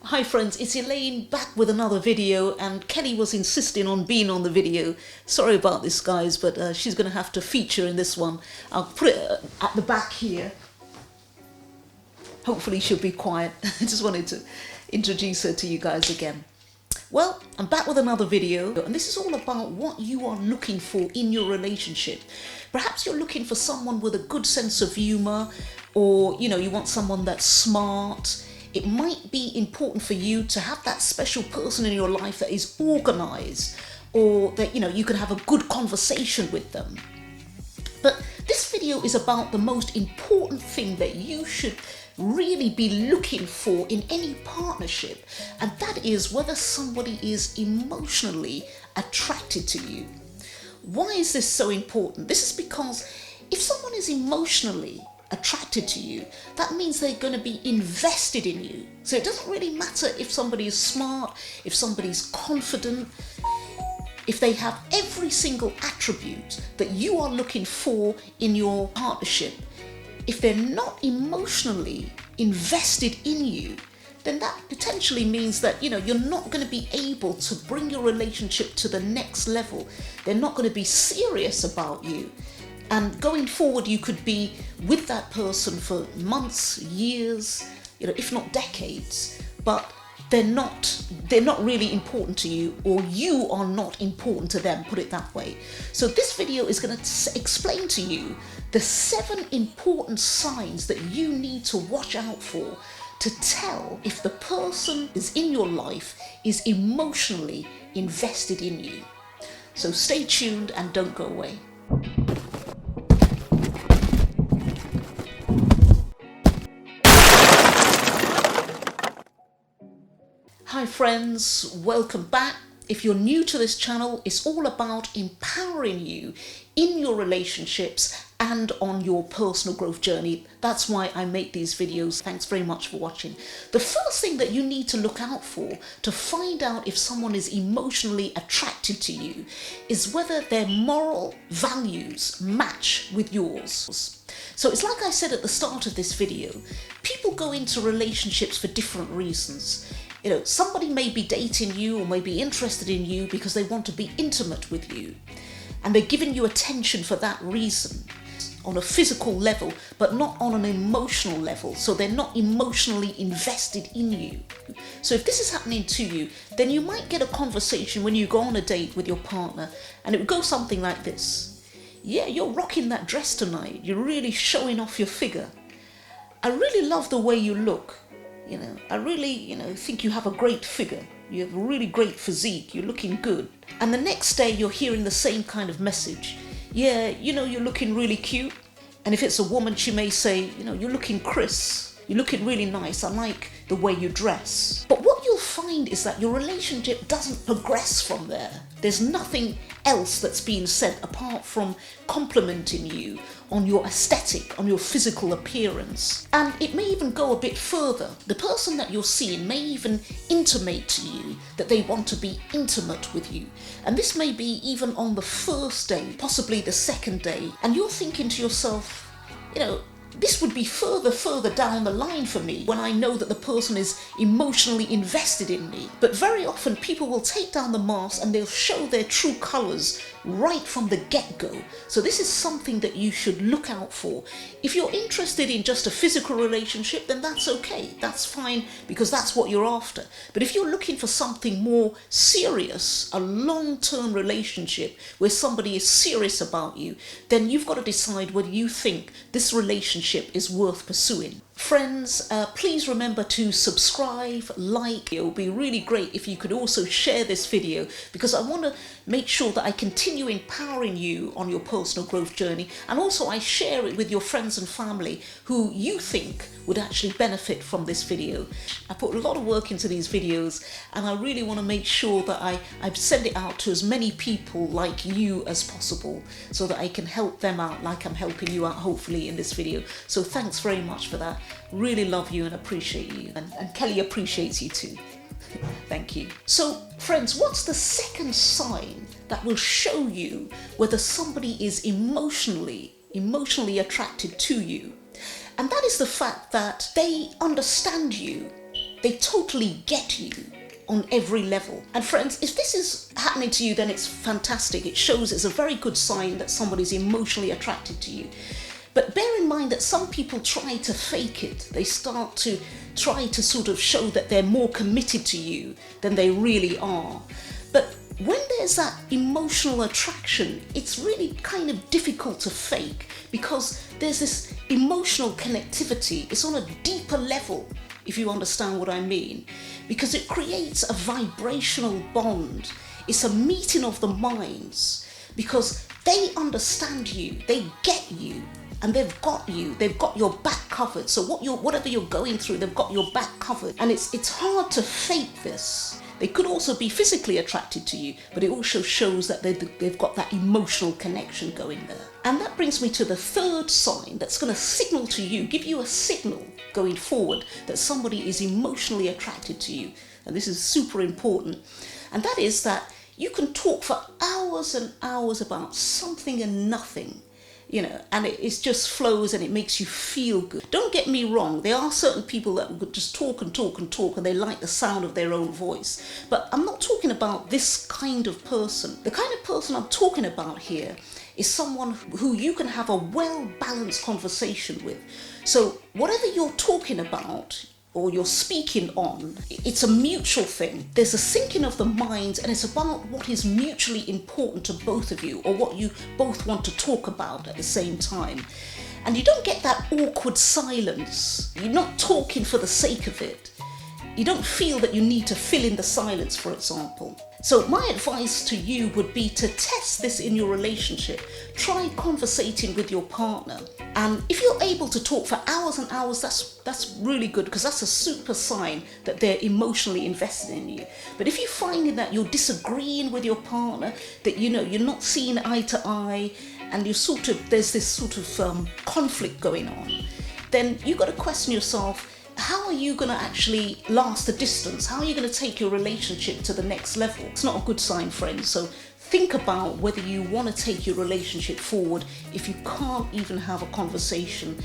Hi friends, it's Elaine back with another video, and Kelly was insisting on being on the video. Sorry about this guys, but she's going to have to feature in this one. I'll put it at the back here. Hopefully she'll be quiet. I just wanted to introduce her to you guys again. Well, I'm back with another video, and this is all about what you are looking for in your relationship. Perhaps you're looking for someone with a good sense of humor, or you want someone that's smart. It might be important for you to have that special person in your life that is organized, or that you can have a good conversation with them. But this video is about the most important thing that you should really be looking for in any partnership, and that is whether somebody is emotionally attracted to you. Why is this so important? This is because if someone is emotionally attracted to you, that means they're going to be invested in you. So it doesn't really matter if somebody is smart, if somebody's confident, if they have every single attribute that you are looking for in your partnership. If they're not emotionally invested in you, then that potentially means that you're not going to be able to bring your relationship to the next level. They're not going to be serious about you. And going forward, you could be with that person for months, years, if not decades, but they're not really important to you, or you are not important to them, put it that way. So this video is going to explain to you the 7 important signs that you need to watch out for to tell if the person is in your life is emotionally invested in you. So stay tuned and don't go away. Hi friends, welcome back. If you're new to this channel, it's all about empowering you in your relationships and on your personal growth journey. That's why I make these videos. Thanks very much for watching. The first thing that you need to look out for to find out if someone is emotionally attracted to you is whether their moral values match with yours. So it's like I said at the start of this video, people go into relationships for different reasons. Somebody may be dating you or may be interested in you because they want to be intimate with you, and they're giving you attention for that reason on a physical level, but not on an emotional level. So they're not emotionally invested in you. So if this is happening to you, then you might get a conversation when you go on a date with your partner, and it would go something like this. Yeah, you're rocking that dress tonight. You're really showing off your figure. I really love the way you look. I really, think you have a great figure. You have a really great physique. You're looking good. And the next day you're hearing the same kind of message. Yeah, you're looking really cute. And if it's a woman, she may say, you're looking crisp. You're looking really nice. I like the way you dress. But what you'll find is that your relationship doesn't progress from there. There's nothing else that's being said apart from complimenting you on your aesthetic, on your physical appearance. And it may even go a bit further. The person that you're seeing may even intimate to you that they want to be intimate with you. And this may be even on the first day, possibly the second day. And you're thinking to yourself, this would be further down the line for me when I know that the person is emotionally invested in me. But very often people will take down the mask and they'll show their true colors right from the get-go. So this is something that you should look out for. If you're interested in just a physical relationship, then that's okay. That's fine, because that's what you're after. But if you're looking for something more serious, a long-term relationship where somebody is serious about you, then you've got to decide whether you think this relationship is worth pursuing. Friends, please remember to subscribe, like. It would be really great if you could also share this video, because I want to make sure that I continue empowering you on your personal growth journey, and also I share it with your friends and family who you think would actually benefit from this video. I put a lot of work into these videos, and I really want to make sure that I send it out to as many people like you as possible, so that I can help them out like I'm helping you out, hopefully, in this video. So thanks very much for that. Really love you and appreciate you, and Kelly appreciates you too. Thank you. So friends, what's the second sign that will show you whether somebody is emotionally attracted to you? And that is the fact that they understand you. they totally get you on every level. And friends, if this is happening to you, then it's fantastic. It shows it's a very good sign that somebody's emotionally attracted to you. But bear in mind that some people try to fake it. They start to try to sort of show that they're more committed to you than they really are. But when there's that emotional attraction, it's really kind of difficult to fake, because there's this emotional connectivity. It's on a deeper level, if you understand what I mean, because it creates a vibrational bond. It's a meeting of the minds, because they understand you, they get you, and they've got you. They've got your back covered. So whatever you're going through, they've got your back covered. And it's hard to fake this. They could also be physically attracted to you, but it also shows that they've got that emotional connection going there. And that brings me to the third sign that's going to signal to you, give you a signal going forward that somebody is emotionally attracted to you. And this is super important. And that is that you can talk for hours and hours about something and nothing, and it just flows and it makes you feel good. Don't get me wrong, there are certain people that would just talk and talk and talk, and they like the sound of their own voice. But I'm not talking about this kind of person. The kind of person I'm talking about here is someone who you can have a well-balanced conversation with. So whatever you're talking about or you're speaking on, it's a mutual thing. There's a syncing of the minds, and it's about what is mutually important to both of you, or what you both want to talk about at the same time. And you don't get that awkward silence. You're not talking for the sake of it. You don't feel that you need to fill in the silence, for example. So my advice to you would be to test this in your relationship. Try conversating with your partner. And if you're able to talk for hours and hours, that's really good, because that's a super sign that they're emotionally invested in you. But if you're finding that you're disagreeing with your partner, that you're not seeing eye to eye, and there's this sort of conflict going on, then you've got to question yourself, how are you going to actually last the distance? How are you going to take your relationship to the next level? It's not a good sign, friends. So think about whether you want to take your relationship forward if you can't even have a conversation,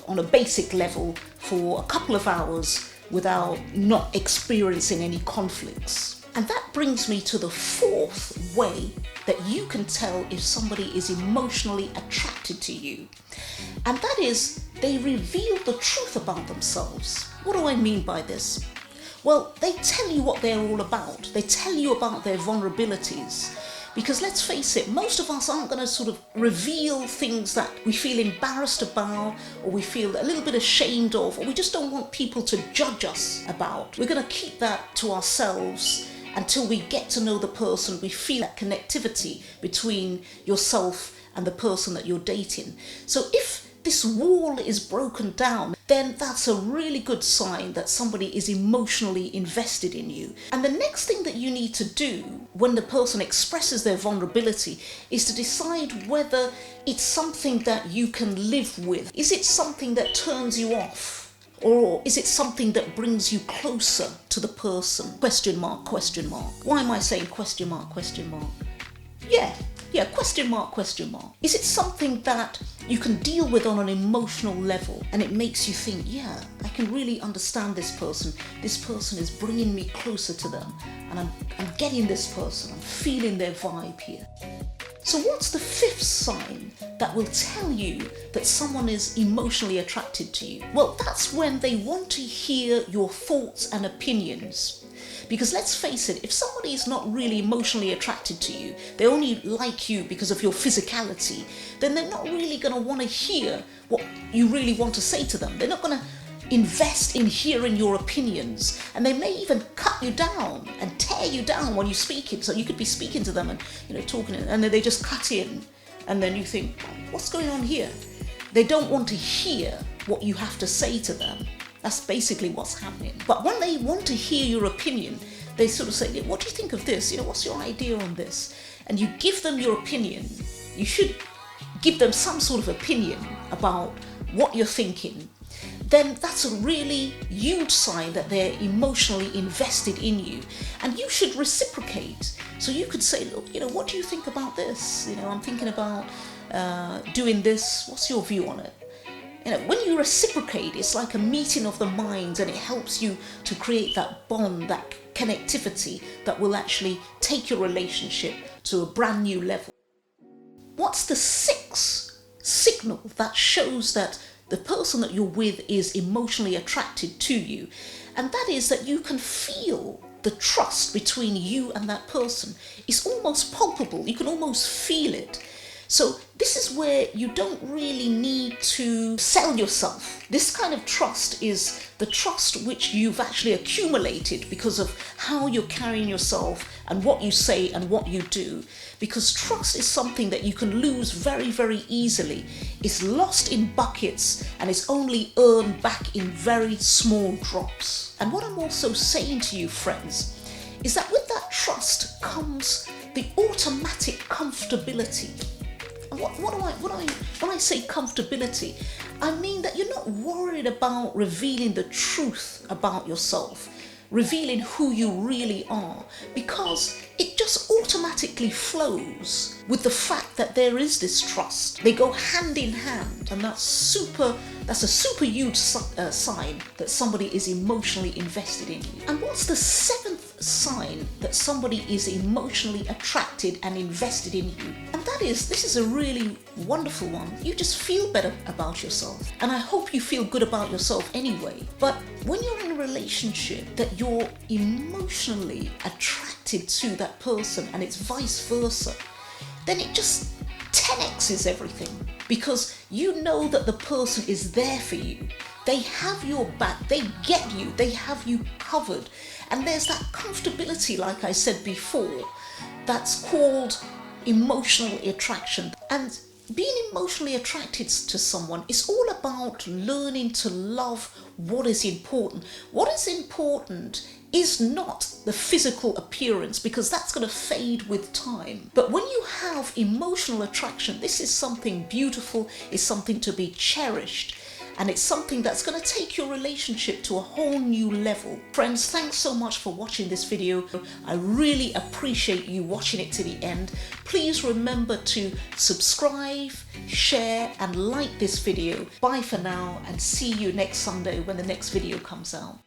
on a basic level for a couple of hours without not experiencing any conflicts. And that brings me to the fourth way that you can tell if somebody is emotionally attracted to you. And that is, they reveal the truth about themselves. What do I mean by this? Well, they tell you what they're all about. They tell you about their vulnerabilities. Because let's face it, most of us aren't going to sort of reveal things that we feel embarrassed about, or we feel a little bit ashamed of, or we just don't want people to judge us about. We're going to keep that to ourselves until we get to know the person. We feel that connectivity between yourself and the person that you're dating. So if this wall is broken down, then that's a really good sign that somebody is emotionally invested in you. And the next thing that you need to do when the person expresses their vulnerability is to decide whether it's something that you can live with. Is it something that turns you off? Or is it something that brings you closer to the person? Question mark, question mark. Why am I saying question mark, question mark? Yeah, question mark, question mark. Is it something that you can deal with on an emotional level, and it makes you think, yeah, I can really understand this person. This person is bringing me closer to them, and I'm getting this person. I'm feeling their vibe here. So what's the fifth sign that will tell you that someone is emotionally attracted to you? Well, that's when they want to hear your thoughts and opinions. Because let's face it, if somebody is not really emotionally attracted to you, they only like you because of your physicality, then they're not really going to want to hear what you really want to say to them. They're not going to invest in hearing your opinions, and they may even cut you down and tear you down when you're speaking. So you could be speaking to them and talking, and then they just cut in, and then you think, what's going on here? They don't want to hear what you have to say to them. That's basically what's happening. But when they want to hear your opinion, they sort of say, what do you think of this? What's your idea on this? And you give them your opinion. You should give them some sort of opinion about what you're thinking. Then that's a really huge sign that they're emotionally invested in you. And you should reciprocate. So you could say, look, what do you think about this? I'm thinking about doing this. What's your view on it? When you reciprocate, it's like a meeting of the minds, and it helps you to create that bond, that connectivity that will actually take your relationship to a brand new level. What's the sixth signal that shows that the person that you're with is emotionally attracted to you? And that is that you can feel the trust between you and that person. It's almost palpable. You can almost feel it. So this is where you don't really need to sell yourself. This kind of trust is the trust which you've actually accumulated because of how you're carrying yourself and what you say and what you do. Because trust is something that you can lose very, very easily. It's lost in buckets and it's only earned back in very small drops. And what I'm also saying to you, friends, is that with that trust comes the automatic comfortability. When I say comfortability, I mean that you're not worried about revealing the truth about yourself, revealing who you really are, because it just automatically flows with the fact that there is this trust. They go hand in hand, and that's a super huge sign that somebody is emotionally invested in you. And what's the seventh sign that somebody is emotionally attracted and invested in you? And this is a really wonderful one. You just feel better about yourself. And I hope you feel good about yourself anyway. But when you're in a relationship that you're emotionally attracted to that person and it's vice versa, then it just 10x's everything, because you know that the person is there for you. They have your back, they get you, they have you covered. And there's that comfortability, like I said before, that's called emotional attraction. And being emotionally attracted to someone is all about learning to love what is important. What is important is not the physical appearance, because that's going to fade with time. But when you have emotional attraction, this is something beautiful, it's something to be cherished. And it's something that's going to take your relationship to a whole new level. Friends, thanks so much for watching this video. I really appreciate you watching it to the end. Please remember to subscribe, share, and like this video. Bye for now, and see you next Sunday when the next video comes out.